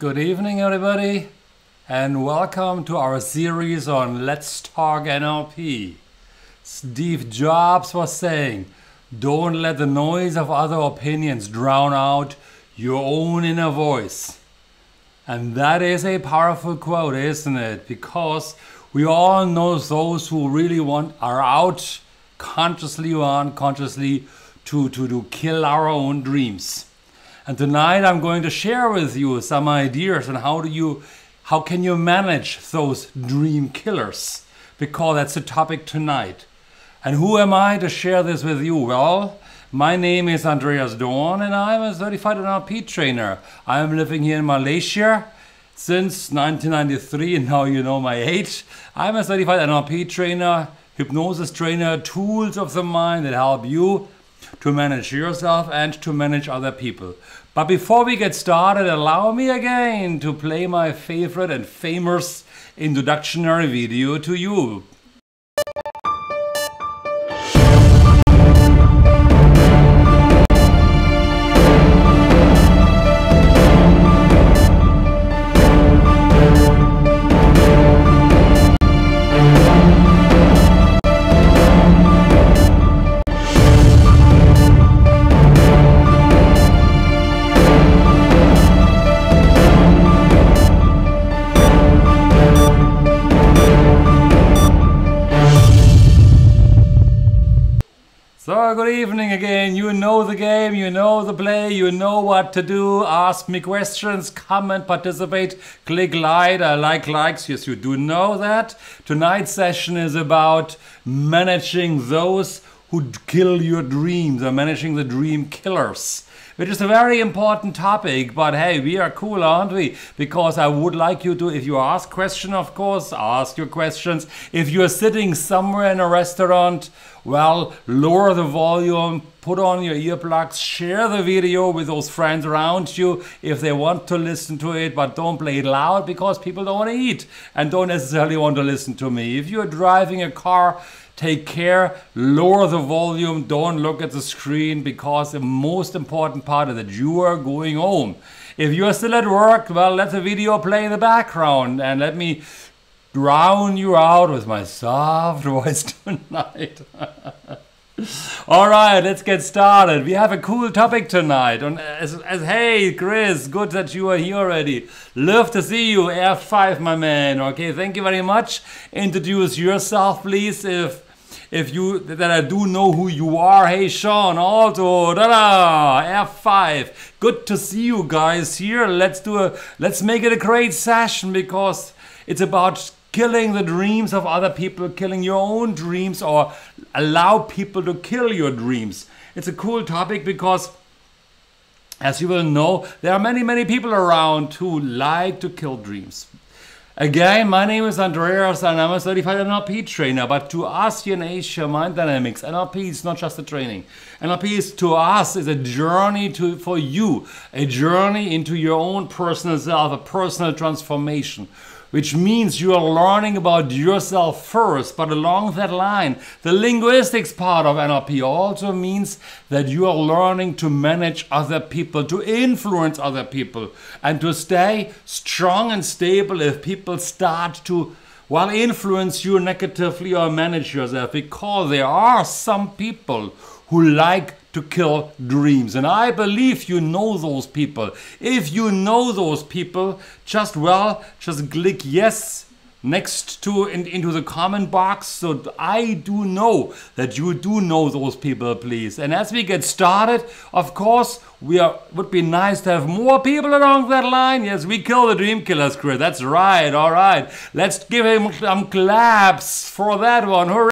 Good evening, everybody, and welcome to our series on Let's Talk NLP. Steve Jobs was saying, don't let the noise of other opinions drown out your own inner voice. And that is a powerful quote, isn't it? Because we all know those who really are out consciously or unconsciously to kill our own dreams. And tonight I'm going to share with you some ideas on how can you manage those dream killers, because that's the topic tonight. And who am I to share this with you? Well, my name is Andreas and I'm a Certified NLP Trainer. I'm living here in Malaysia since 1993, and now you know my age. I'm a Certified NLP Trainer, Hypnosis Trainer, tools of the mind that help you to manage yourself and to manage other people. But before we get started, allow me again to play my favorite and famous introductory video to you. So, good evening again. You know the game, you know the play, you know what to do. Ask me questions, comment, participate, click like. I like likes. Yes, you do know that. Tonight's session is about managing those who kill your dreams, or managing the dream killers, which is a very important topic. But hey, we are cool, aren't we? Because I would like you to, if you ask questions, of course, ask your questions. If you are sitting somewhere in a restaurant, well, lower the volume, put on your earplugs, share the video with those friends around you if they want to listen to it, but don't play it loud because people don't want to eat and don't necessarily want to listen to me. If you're driving a car, take care, lower the volume, don't look at the screen, because the most important part is that you are going home. If you're still at work, well, let the video play in the background and let me drown you out with my soft voice tonight. All right, let's get started. We have a cool topic tonight. Hey, Chris, good that you are here already. Love to see you. F5, my man. Okay, thank you very much. Introduce yourself, please, if that I do know who you are. Hey, Sean, also, F5. Good to see you guys here. Let's make it a great session, because it's about killing the dreams of other people, killing your own dreams, or allow people to kill your dreams. It's a cool topic because, as you will know, there are many people around who like to kill dreams. Again, my name is Andreas and I'm a Certified NLP Trainer, but to us here in Asia, Mind Dynamics, NLP is not just a training. NLP is, to us, is a journey for you, a journey into your own personal self, a personal transformation, which means you are learning about yourself first. But along that line, the linguistics part of NLP also means that you are learning to manage other people, to influence other people, and to stay strong and stable if people start to, well, influence you negatively or manage yourself, because there are some people who like to kill dreams. And I believe you know those people. If you know those people, just click yes next to into the comment box, so I do know that you do know those people, please. And as we get started, of course, would be nice to have more people along that line. Yes, we kill the dream killers, Chris. That's right. All right, let's give him some claps for that one. Hooray!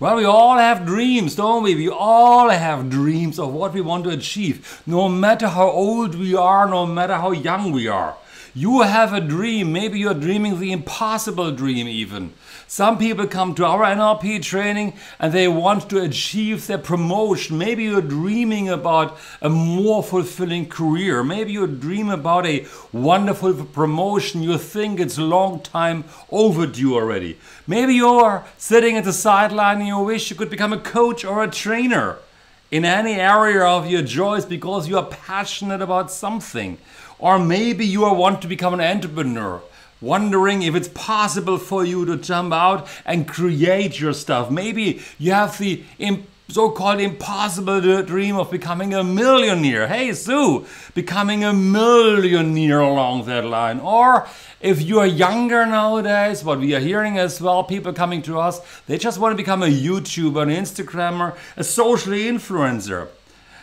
Well, we all have dreams, don't we? We all have dreams of what we want to achieve, no matter how old we are, no matter how young we are. You have a dream. Maybe you're dreaming the impossible dream even. Some people come to our NLP training and they want to achieve their promotion. Maybe you're dreaming about a more fulfilling career. Maybe you dream about a wonderful promotion. You think it's a long time overdue already. Maybe you're sitting at the sideline and you wish you could become a coach or a trainer in any area of your choice because you are passionate about something. Or maybe you want to become an entrepreneur, wondering if it's possible for you to jump out and create your stuff. Maybe you have the so-called impossible dream of becoming a millionaire. Hey Sue, becoming a millionaire along that line. Or if you are younger nowadays, what we are hearing as well, people coming to us, they just want to become a YouTuber, an Instagrammer, a social influencer.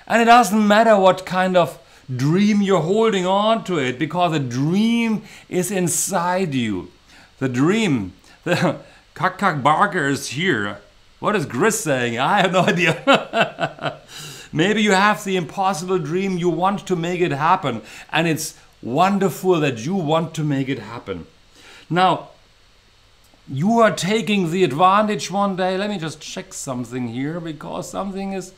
And it doesn't matter what kind of dream you're holding on to it, because the dream is inside you. The dream, the Kak Barker is here. What is Chris saying? I have no idea. Maybe you have the impossible dream, you want to make it happen, and it's wonderful that you want to make it happen. Now, you are taking the advantage one day. Let me just check something here, because something is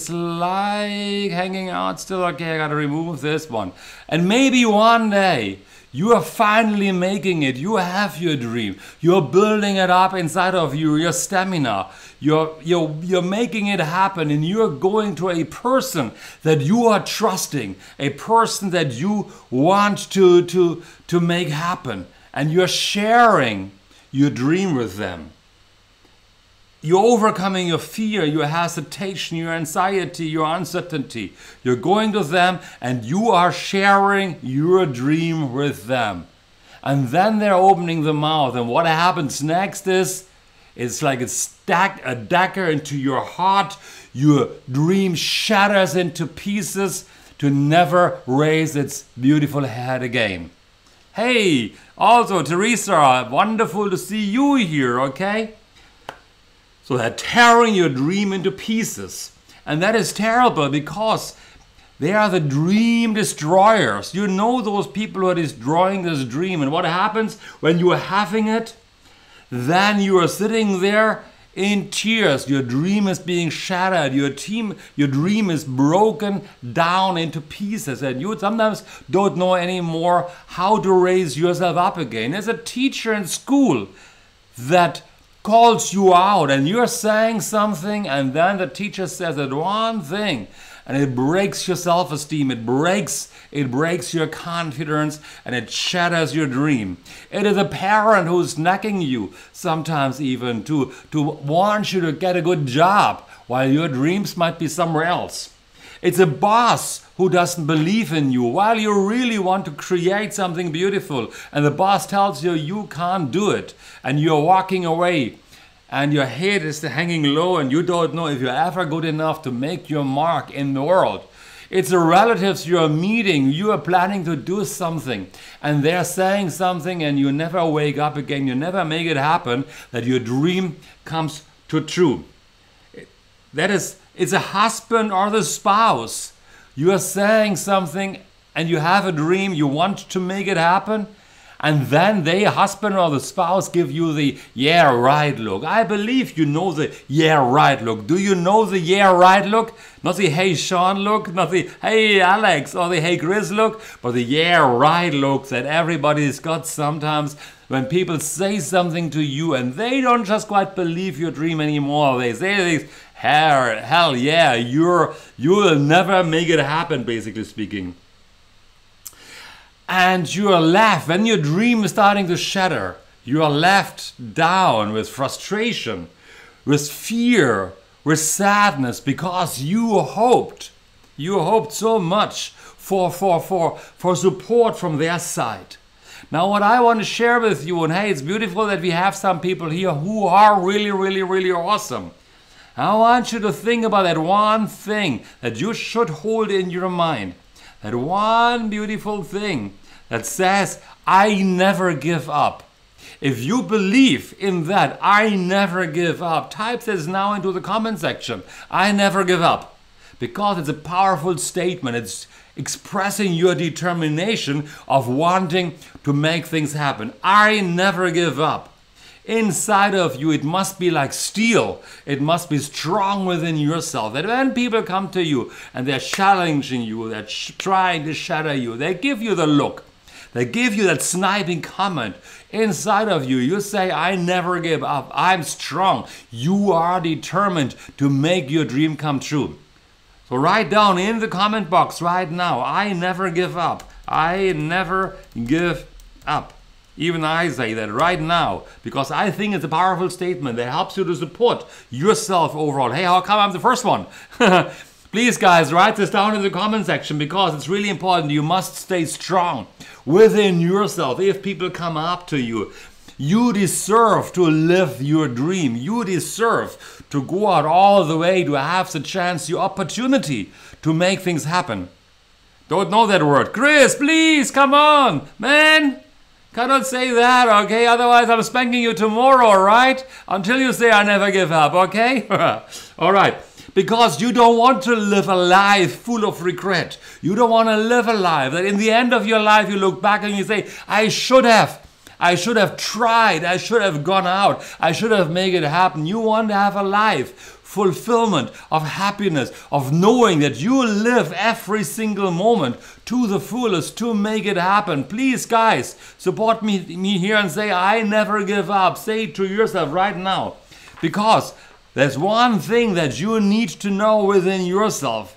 like hanging out still. Okay, I gotta remove this one. And maybe one day you are finally making it. You have your dream. You're building it up inside of you, your stamina. You're making it happen, and you're going to a person that you are trusting, a person that you want to make happen, and you're sharing your dream with them. You're overcoming your fear, your hesitation, your anxiety, your uncertainty. You're going to them and you are sharing your dream with them. And then they're opening the mouth. And what happens next is, it's like it's a dagger into your heart. Your dream shatters into pieces to never raise its beautiful head again. Hey, also Teresa, wonderful to see you here, okay? So they're tearing your dream into pieces. And that is terrible, because they are the dream destroyers. You know those people who are destroying this dream. And what happens when you are having it? Then you are sitting there in tears. Your dream is being shattered. Your dream is broken down into pieces. And you sometimes don't know anymore how to raise yourself up again. There's a teacher in school that calls you out and you're saying something, and then the teacher says that one thing and it breaks your self-esteem, it breaks your confidence, and it shatters your dream. It is a parent who's nagging you, sometimes even to want you to get a good job while your dreams might be somewhere else. It's a boss who doesn't believe in you while you really want to create something beautiful, and the boss tells you you can't do it, and you're walking away and your head is hanging low and you don't know if you're ever good enough to make your mark in the world. It's the relatives you're meeting, you are planning to do something, and they're saying something and you never wake up again, you never make it happen, that your dream comes to true. It's a husband or the spouse. You are saying something and you have a dream, you want to make it happen, and then the husband or the spouse give you the yeah right look. I believe you know the yeah right look. Do you know the yeah right look? Not the hey Sean look, not the hey Alex or the hey Chris look, but the yeah right look that everybody's got sometimes when people say something to you and they don't just quite believe your dream anymore. They say this, hell yeah, you'll never make it happen, basically speaking. And you are left, when your dream is starting to shatter, you are left down with frustration, with fear, with sadness, because you hoped so much for support from their side. Now what I want to share with you, and hey, it's beautiful that we have some people here who are really, really, really awesome. I want you to think about that one thing that you should hold in your mind. That one beautiful thing that says, I never give up. If you believe in that, I never give up, type this now into the comment section. I never give up. because it's a powerful statement. It's expressing your determination of wanting to make things happen. I never give up. Inside of you, it must be like steel. It must be strong within yourself. That when people come to you and they're challenging you, they're trying to shatter you, they give you the look. They give you that sniping comment. Inside of you, you say, I never give up. I'm strong. You are determined to make your dream come true. So write down in the comment box right now, I never give up. I never give up. Even I say that right now, because I think it's a powerful statement that helps you to support yourself overall. Hey, how come I'm the first one? Please, guys, write this down in the comment section, because it's really important. You must stay strong within yourself. If people come up to you, you deserve to live your dream. You deserve to go out all the way, to have the chance, the opportunity to make things happen. Don't know that word. Chris, please, come on, man. Cannot say that, okay? Otherwise, I'm spanking you tomorrow, right? Until you say I never give up, okay? All right. Because you don't want to live a life full of regret. You don't want to live a life that in the end of your life you look back and you say, I should have tried. I should have gone out. I should have made it happen. You want to have a life fulfillment of happiness, of knowing that you live every single moment to the fullest to make it happen. Please, guys, support me here and say, I never give up. Say it to yourself right now. Because there's one thing that you need to know within yourself.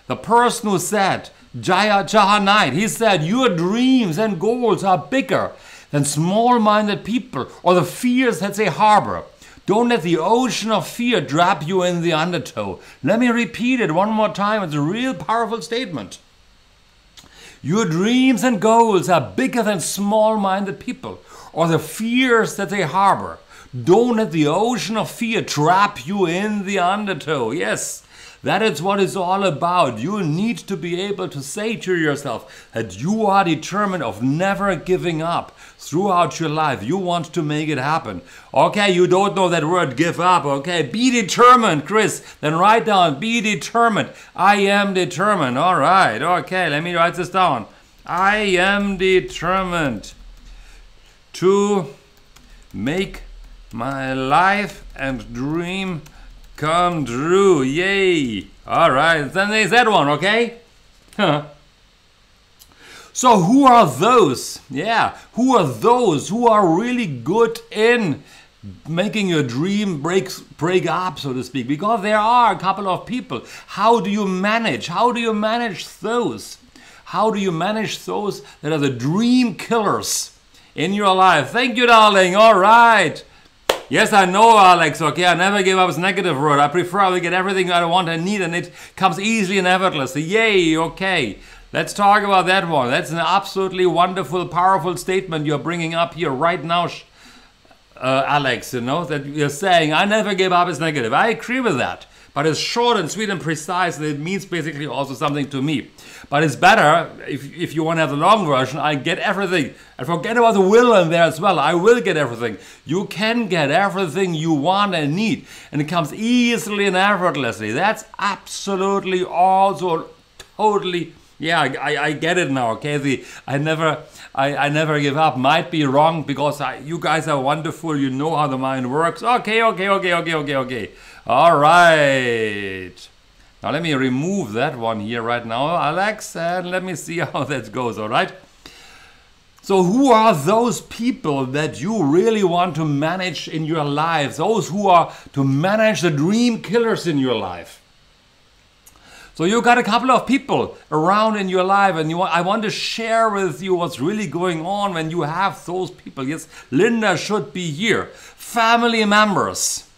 The person who said, Jahanite, he said, your dreams and goals are bigger than small-minded people or the fears that they harbor. Don't let the ocean of fear drop you in the undertow. Let me repeat it one more time. It's a real powerful statement. Your dreams and goals are bigger than small-minded people or the fears that they harbor. Don't let the ocean of fear trap you in the undertow. Yes, that is what it's all about. You need to be able to say to yourself that you are determined of never giving up throughout your life. You want to make it happen. Okay, you don't know that word, give up. Okay, be determined, Chris. Then write down, be determined. I am determined. All right, okay, let me write this down. I am determined to make my life and dream come true. Yay. All right, then there's that one, okay? So who are those? Yeah, who are those who are really good in making your dream break up, so to speak? Because there are a couple of people. How do you manage? How do you manage those? How do you manage those that are the dream killers in your life? Thank you, darling. All right. Yes, I know, Alex, okay? I never give up as a negative word. I prefer I will get everything I want and need, and it comes easily and effortlessly. Yay, okay. Let's talk about that one. That's an absolutely wonderful, powerful statement you're bringing up here right now, Alex, you know, that you're saying, I never give up as negative. I agree with that. But it's short and sweet and precise, and it means basically also something to me. But it's better, if you want to have the long version, I get everything. And forget about the will in there as well. I will get everything. You can get everything you want and need. And it comes easily and effortlessly. That's absolutely also totally, yeah, I get it now, okay? I never give up might be wrong, because you guys are wonderful. You know how the mind works. Okay. All right. Now let me remove that one here right now, Alex, and let me see how that goes, all right? So who are those people that you really want to manage in your life? Those who are to manage the dream killers in your life. So you got a couple of people around in your life, and I want to share with you what's really going on when you have those people. Yes, Linda should be here. Family members.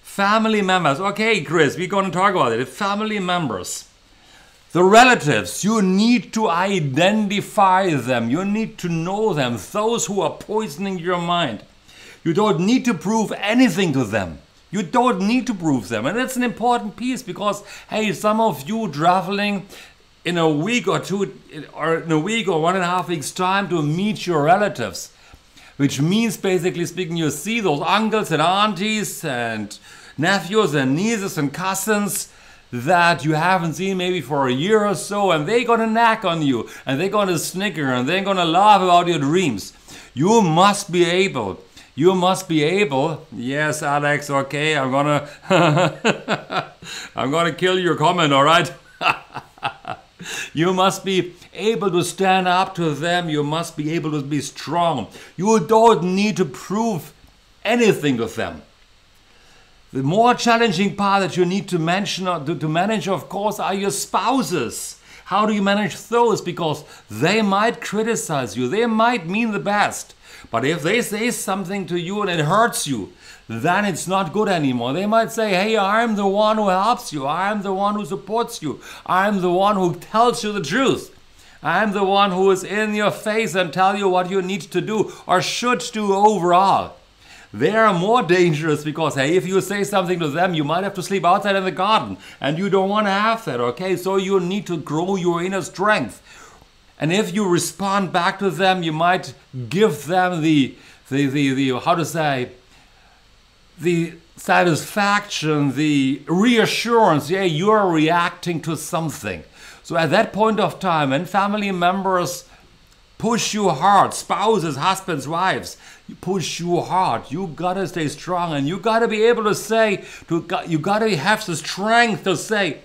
Family members. Okay, Chris, we're going to talk about it. Family members. The relatives, you need to identify them. You need to know them. Those who are poisoning your mind. You don't need to prove anything to them. You don't need to prove them. And that's an important piece, because, hey, some of you traveling in a week or two, or in a week or 1.5 weeks time to meet your relatives, which means, basically speaking, you see those uncles and aunties and nephews and nieces and cousins that you haven't seen maybe for a year or so, and they're gonna nag on you, and they're gonna snicker, and they're gonna laugh about your dreams. You must be able. Yes, Alex. Okay, I'm gonna I'm gonna kill your comment. All right. You must be able to stand up to them. You must be able to be strong. You don't need to prove anything to them. The more challenging part that you need to manage, of course, are your spouses. How do you manage those? Because they might criticize you. They might mean the best. But if they say something to you and it hurts you, then it's not good anymore. They might say, hey, I'm the one who helps you. I'm the one who supports you. I'm the one who tells you the truth. I'm the one who is in your face and tell you what you need to do or should do overall. They are more dangerous because, hey, if you say something to them, you might have to sleep outside in the garden. And you don't want to have that, okay? So you need to grow your inner strength. And if you respond back to them, you might give them the satisfaction, the reassurance, yeah, you're reacting to something. So at that point of time, when family members push you hard, spouses, husbands, wives, push you hard, you gotta stay strong, and you gotta be able to say, you gotta have the strength to say,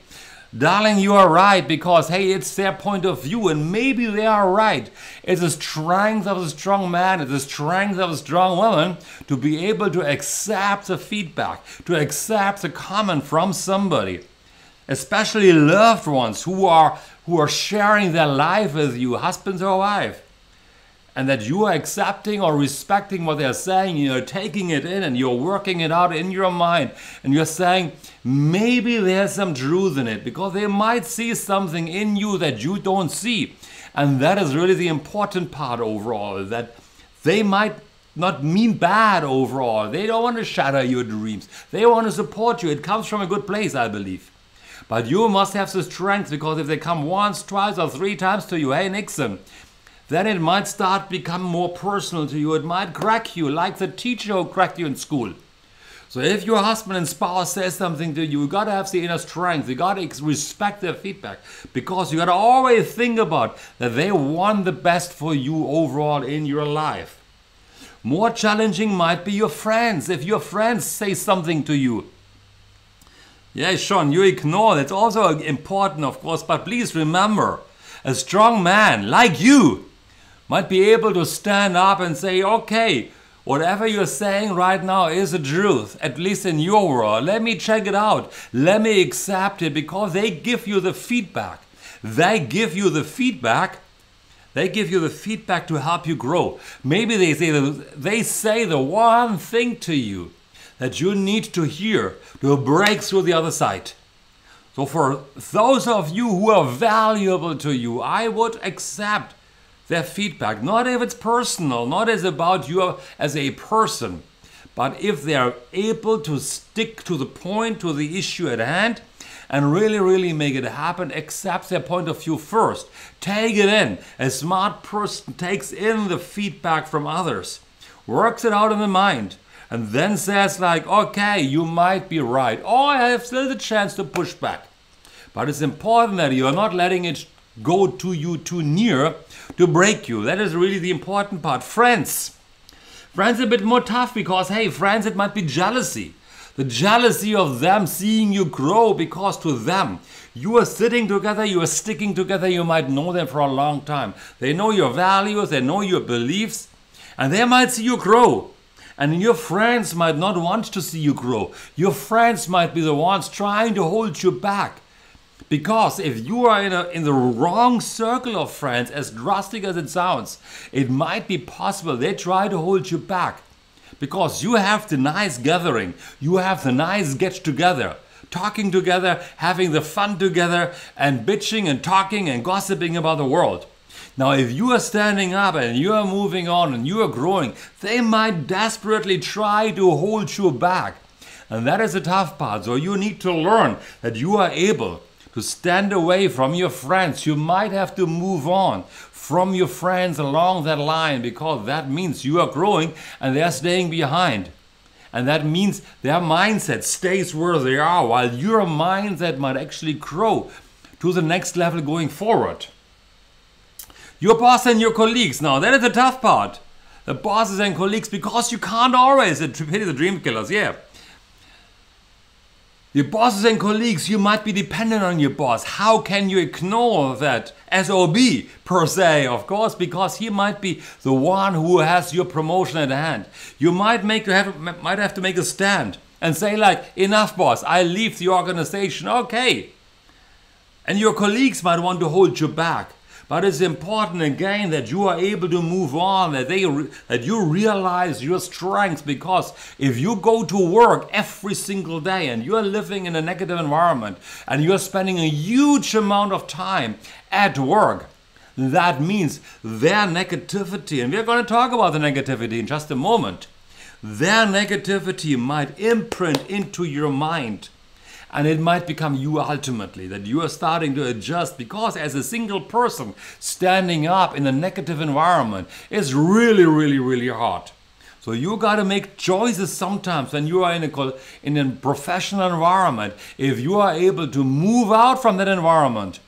darling, you are right, because, hey, it's their point of view, and maybe they are right. It's the strength of a strong man, it's the strength of a strong woman to be able to accept the feedback, to accept the comment from somebody, especially loved ones who are sharing their life with you, husbands or wife, and that you are accepting or respecting what they're saying, you're taking it in and you're working it out in your mind, and you're saying, maybe there's some truth in it, because they might see something in you that you don't see. And that is really the important part overall, that they might not mean bad overall. They don't want to shatter your dreams. They want to support you. It comes from a good place, I believe. But you must have the strength, because if they come once, twice, or 3 times to you, hey, Nixon, then it might start become more personal to you. It might crack you, like the teacher who cracked you in school. So if your husband and spouse says something to you, you got to have the inner strength. You got to respect their feedback, because you got to always think about that they want the best for you overall in your life. More challenging might be your friends. If your friends say something to you, yeah, Sean, you ignore. That's also important, of course, but please remember, a strong man like you might be able to stand up and say, okay, whatever you're saying right now is the truth, at least in your world. Let me check it out. Let me accept it, because they give you the feedback. They give you the feedback to help you grow. Maybe they say the one thing to you that you need to hear to break through the other side. So for those of you who are valuable to you, I would accept their feedback. Not if it's personal, not as about you as a person, but if they're able to stick to the point, to the issue at hand, and really, really make it happen, accept their point of view first. Take it in. A smart person takes in the feedback from others, works it out in the mind, and then says like, okay, you might be right, or I have still the chance to push back. But it's important that you are not letting it go to you too near to break you. That is really the important part. Friends a bit more tough, because, hey, friends, it might be jealousy. The jealousy of them seeing you grow, because to them, you are sitting together, you are sticking together, you might know them for a long time. They know your values, they know your beliefs, and they might see you grow. And your friends might not want to see you grow. Your friends might be the ones trying to hold you back. Because if you are in the wrong circle of friends, as drastic as it sounds, it might be possible they try to hold you back. Because you have the nice gathering, you have the nice get together, talking together, having the fun together, and bitching and talking and gossiping about the world. Now, if you are standing up and you are moving on and you are growing, they might desperately try to hold you back. And that is the tough part. So you need to learn that you are able to stand away from your friends. You might have to move on from your friends along that line, because that means you are growing and they're staying behind. And that means their mindset stays where they are, while your mindset might actually grow to the next level going forward. Your boss and your colleagues, now that is the tough part. The bosses and colleagues, because you can't always pity the dream killers, yeah. Your bosses and colleagues, you might be dependent on your boss. How can you ignore that SOB per se? Of course, because he might be the one who has your promotion at hand. You might have to make a stand and say like, enough boss, I leave the organization, okay. And your colleagues might want to hold you back. But it's important again that you are able to move on, that you realize your strengths, because if you go to work every single day and you're living in a negative environment and you're spending a huge amount of time at work, that means their negativity, and we're going to talk about the negativity in just a moment, their negativity might imprint into your mind. And it might become you ultimately, that you are starting to adjust, because as a single person standing up in a negative environment is really, really, really hard. So you got to make choices sometimes when you are in a professional environment. If you are able to move out from that environment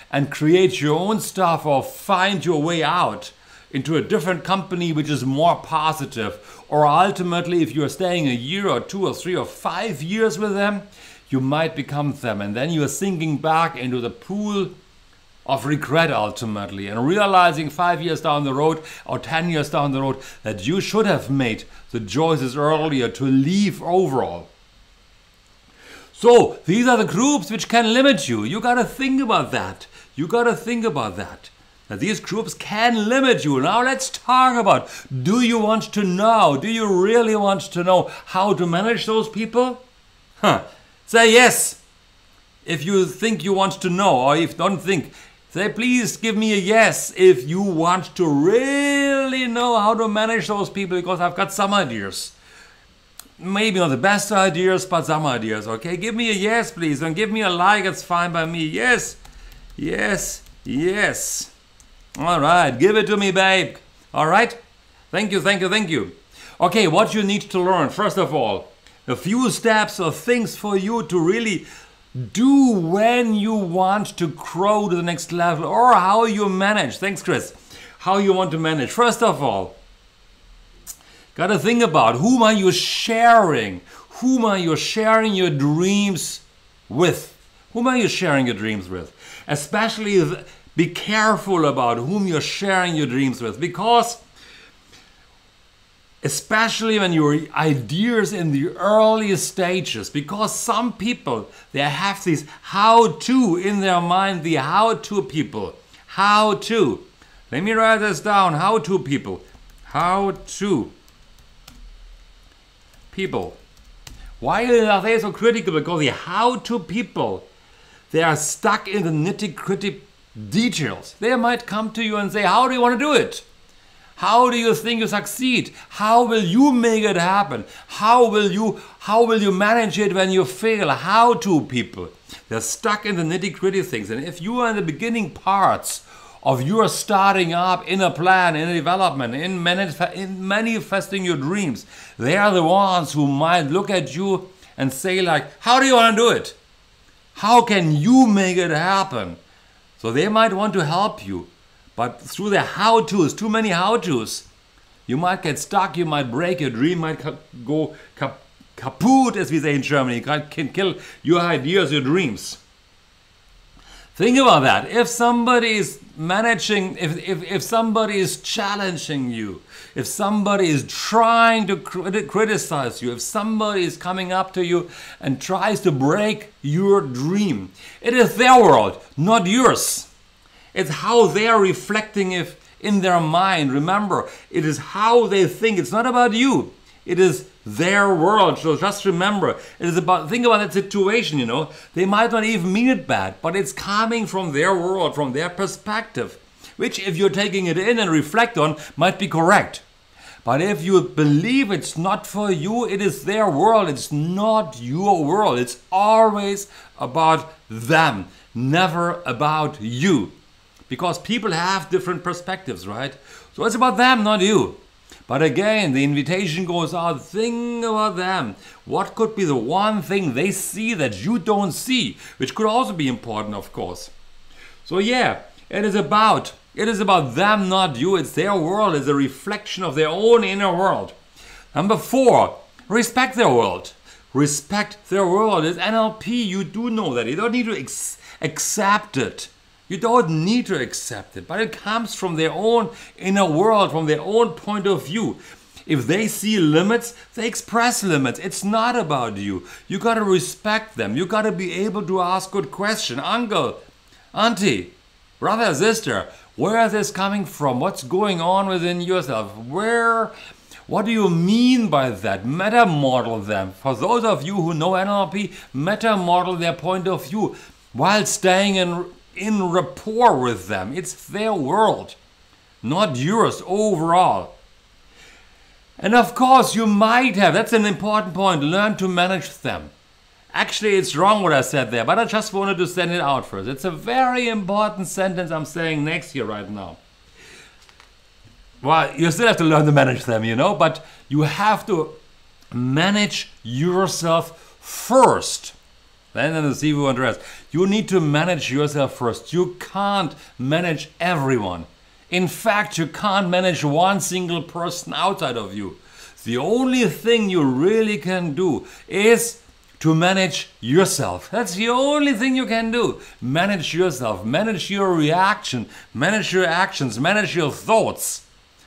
and create your own stuff, or find your way out into a different company which is more positive, or ultimately if you are staying a year or 2 or 3 or 5 years with them, you might become them, and then you are sinking back into the pool of regret ultimately, and realizing 5 years down the road or 10 years down the road that you should have made the choices earlier to leave overall. So these are the groups which can limit you. You got to think about that. You got to think about that. That these groups can limit you. Now let's talk about, do you want to know? Do you really want to know how to manage those people? Say yes if you think you want to know, or if you don't think, say please give me a yes if you want to really know how to manage those people, because I've got some ideas. Maybe not the best ideas, but some ideas, okay? Give me a yes please, and give me a like, it's fine by me. Yes, yes, yes. All right, give it to me, babe. All right? Thank you, thank you, thank you. Okay, what you need to learn, first of all, a few steps or things for you to really do when you want to grow to the next level, or how you manage. Thanks, Chris. How you want to manage. First of all, got to think about, whom are you sharing? Whom are you sharing your dreams with? Whom are you sharing your dreams with? Especially be careful about whom you're sharing your dreams with, because especially when your ideas in the earliest stages, because some people, they have this how-to in their mind, the how-to people. How-to. Let me write this down. How-to people. How-to people. Why are they so critical? Because the how-to people, they are stuck in the nitty-gritty details. They might come to you and say, how do you want to do it? How do you think you succeed? How will you make it happen? How will you manage it when you fail? How to people. They're stuck in the nitty-gritty things. And if you are in the beginning parts of your starting up in a plan, in a development, in manifesting your dreams, they are the ones who might look at you and say like, how do you want to do it? How can you make it happen? So they might want to help you. But through the how-tos, too many how-tos, you might get stuck, you might break, your dream might go kaput, as we say in Germany. It can kill your ideas, your dreams. Think about that. If somebody is managing, if somebody is challenging you, if somebody is trying to criticize you, if somebody is coming up to you and tries to break your dream, it is their world, not yours. It's how they are reflecting in their mind. Remember, it is how they think. It's not about you. It is their world. So just remember, it is about, think about that situation, you know. They might not even mean it bad, but it's coming from their world, from their perspective, which if you're taking it in and reflect on, might be correct. But if you believe it's not for you, it is their world. It's not your world. It's always about them, never about you. Because people have different perspectives, right? So it's about them, not you. But again, the invitation goes out, think about them. What could be the one thing they see that you don't see, which could also be important, of course. So yeah, it is about them, not you. It's their world. It's a reflection of their own inner world. Number 4, respect their world. Respect their world. It's NLP. You do know that. You don't need to accept it. You don't need to accept it. But it comes from their own inner world, from their own point of view. If they see limits, they express limits. It's not about you. You got to respect them. You got to be able to ask good questions. Uncle, auntie, brother, sister, where is this coming from? What's going on within yourself? What do you mean by that? Meta model them. For those of you who know NLP, meta model their point of view while staying in rapport with them. It's their world, not yours overall. And of course, you might have, that's an important point, learn to manage them. Actually, it's wrong what I said there, but I just wanted to send it out first. It's a very important sentence I'm saying next here right now. Well, you still have to learn to manage them, you know, but you have to manage yourself first. Then the Sivu Andreas, you need to manage yourself first. You can't manage everyone. In fact, you can't manage one single person outside of you. The only thing you really can do is to manage yourself. That's the only thing you can do. Manage yourself, manage your reaction, manage your actions, manage your thoughts.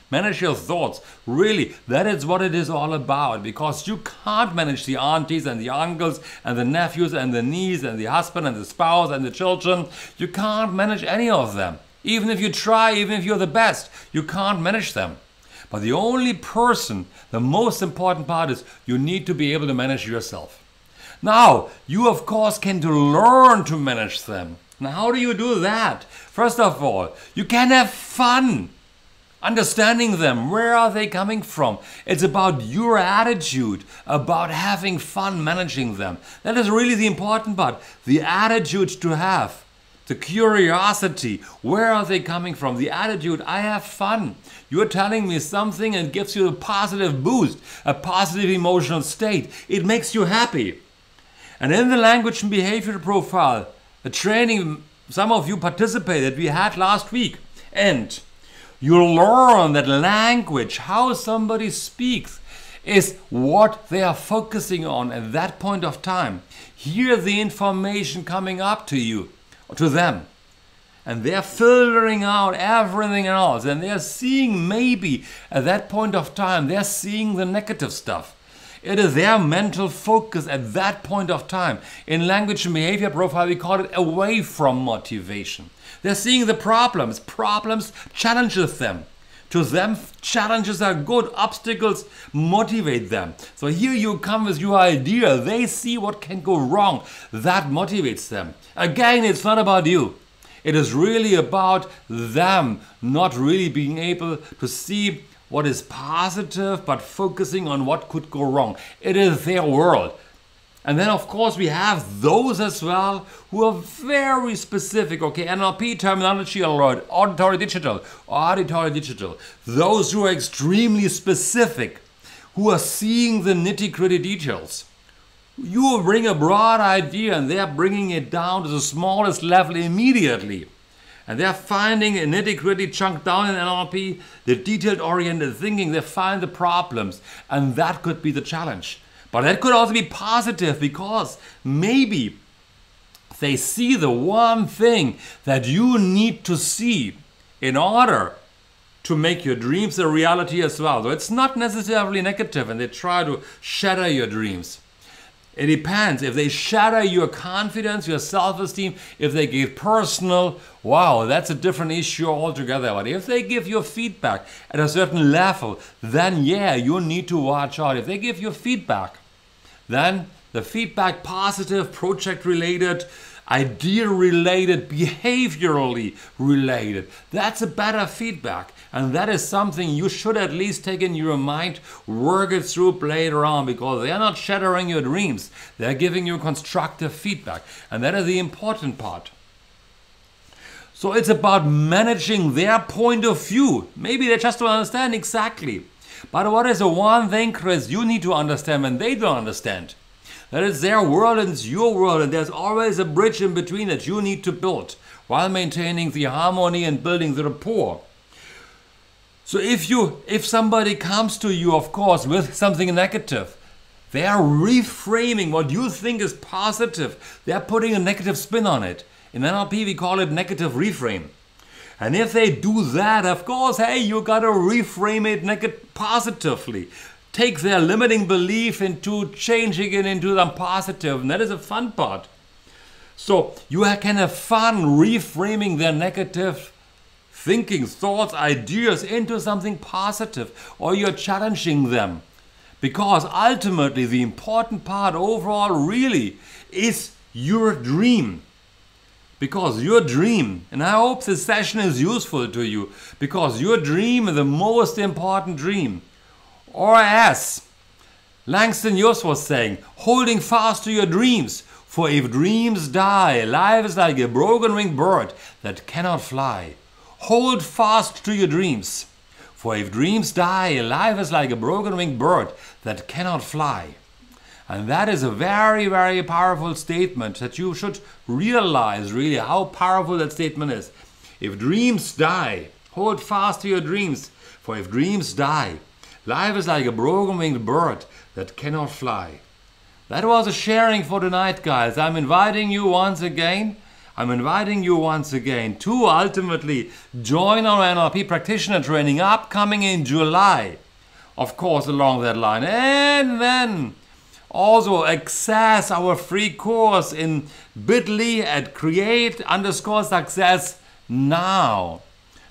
Manage your thoughts. Really, that is what it is all about, because you can't manage the aunties and the uncles and the nephews and the niece and the husband and the spouse and the children. You can't manage any of them. Even if you try, even if you're the best, you can't manage them. But the only person, the most important part is you need to be able to manage yourself. Now, you of course can learn to manage them. Now, how do you do that? First of all, you can have fun understanding them. Where are they coming from? It's about your attitude, about having fun managing them. That is really the important part. The attitude to have, the curiosity. Where are they coming from? The attitude, I have fun. You're telling me something and gives you a positive boost, a positive emotional state. It makes you happy. And in the language and behavior profile, a training some of you participated, we had last week, and you'll learn that language, how somebody speaks, is what they are focusing on at that point of time. Hear the information coming up to you, to them. And they're filtering out everything else. And they're seeing, maybe at that point of time, they're seeing the negative stuff. It is their mental focus at that point of time. In language and behavior profile, we call it away from motivation. They're seeing the problems. Problems challenges them. To them, challenges are good. Obstacles motivate them. So here you come with your idea. They see what can go wrong. That motivates them. Again, it's not about you. It is really about them not really being able to see what is positive, but focusing on what could go wrong. It is their world. And then, of course, we have those as well who are very specific. Okay, NLP terminology alert, auditory digital. Those who are extremely specific, who are seeing the nitty-gritty details. You bring a broad idea and they're bringing it down to the smallest level immediately. And they're finding a nitty-gritty chunk down in NLP, the detailed-oriented thinking. They find the problems, and that could be the challenge. But that could also be positive, because maybe they see the one thing that you need to see in order to make your dreams a reality as well. So it's not necessarily negative, and they try to shatter your dreams. It depends. If they shatter your confidence, your self-esteem, if they give personal, wow, that's a different issue altogether. But if they give you feedback at a certain level, then yeah, you need to watch out. If they give you feedback, then the feedback positive, project-related, idea-related, behaviorally related, that's a better feedback. And that is something you should at least take in your mind, work it through, play it around, because they are not shattering your dreams. They're giving you constructive feedback. And that is the important part. So it's about managing their point of view. Maybe they just don't understand exactly. But what is the one thing, Chris, you need to understand and they don't understand? That it's their world and it's your world, and there's always a bridge in between that you need to build while maintaining the harmony and building the rapport. So if somebody comes to you, of course, with something negative, they are reframing what you think is positive. They are putting a negative spin on it. In NLP, we call it negative reframe. And if they do that, of course, hey, you got to reframe it positively. Take their limiting belief into changing it into the positive. And that is a fun part. So you can have fun reframing their negative thinking, thoughts, ideas into something positive, or you're challenging them. Because ultimately the important part overall really is your dream. Because your dream, and I hope this session is useful to you, because your dream is the most important dream. Or as Langston Hughes was saying, holding fast to your dreams. For if dreams die, life is like a broken-winged bird that cannot fly. Hold fast to your dreams. For if dreams die, life is like a broken-winged bird that cannot fly. And that is a very, very powerful statement that you should realize really how powerful that statement is. If dreams die, hold fast to your dreams. For if dreams die, life is like a broken-winged bird that cannot fly. That was a sharing for tonight, guys. I'm inviting you once again to ultimately join our NLP practitioner training upcoming in July. Of course, along that line. And then also access our free course in bit.ly at create_success now.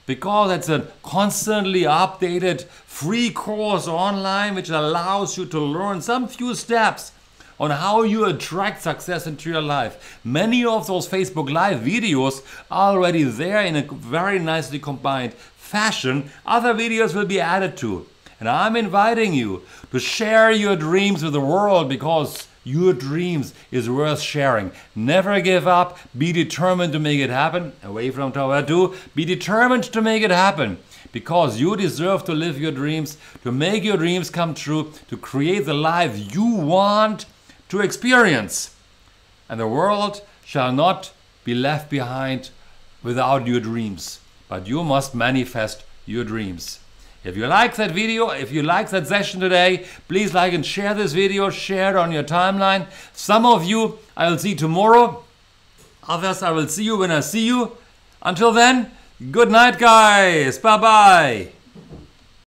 Because it's a constantly updated free course online which allows you to learn some few steps on how you attract success into your life. Many of those Facebook Live videos are already there in a very nicely combined fashion. Other videos will be added to. And I'm inviting you to share your dreams with the world, because your dreams is worth sharing. Never give up. Be determined to make it happen. Away from Tower 2. Be determined to make it happen. Because you deserve to live your dreams, to make your dreams come true, to create the life you want to experience. And the world shall not be left behind without your dreams. But you must manifest your dreams. If you like that video, if you like that session today, please like and share this video, share it on your timeline. Some of you I will see tomorrow. Others I will see you when I see you. Until then, good night, guys. Bye-bye.